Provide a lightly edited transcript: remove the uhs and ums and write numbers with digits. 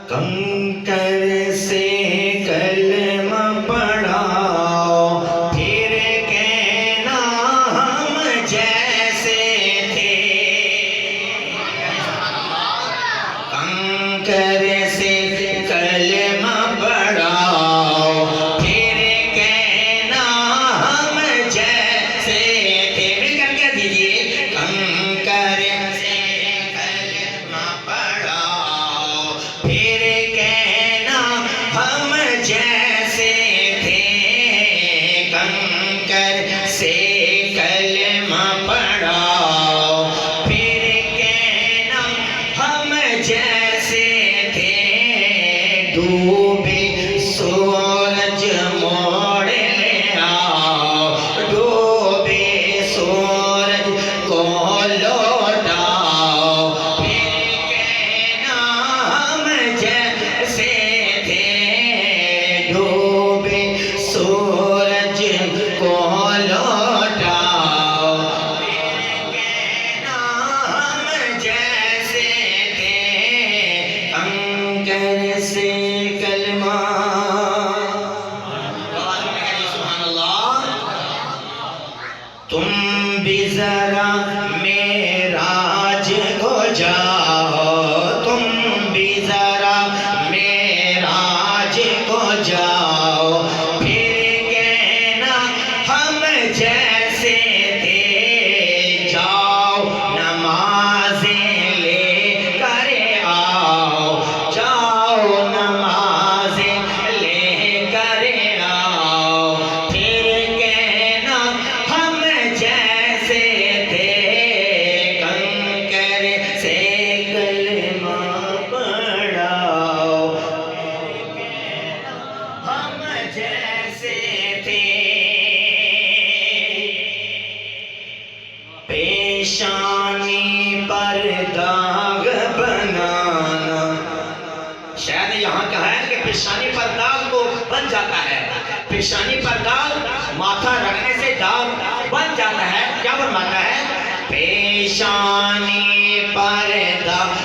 کنکر سے کلمہ پڑھاؤ پھر کہنا ہم جیسے تھے کنکر سے کلمہ پڑھاؤ پھر کہنا ہم جیسے تھے مل کر کہہ دیجئے کنکر سے کلمہ پڑھاؤ پھر کہنا ہم جیسے تھے کنکر سے کلمہ پڑھاؤ پھر کہنا ہم جیسے تھے ڈوبے سورج موڑ لے آؤ ڈوبے سورج کو لوٹاؤ پھر کہنا ہم جیسے تھے ڈوبے سورج کو لوٹاؤ پھر کہنا ہم جیسے تھے کنکر سے کلمہ سبحان اللہ تم بھی ذرا معراج کو جاؤ تم بھی ذرا معراج کو جاؤ پھر کہنا ہم جیسے تھے جاؤ نمازیں لے کر آؤ جاؤ نمازیں لے کر آؤ پھر کہنا ہم جیسے تھے کنکر سے کلمہ پڑھاؤ ہم جیسے تھے پیشانی پر داغ بنانا شاید یہاں کہا ہے کہ پیشانی پر داغ تو بن جاتا ہے پیشانی پر داغ ماتھا رکھنے سے داغ بن جاتا ہے کیا فرماتا ہے پیشانی پر داغ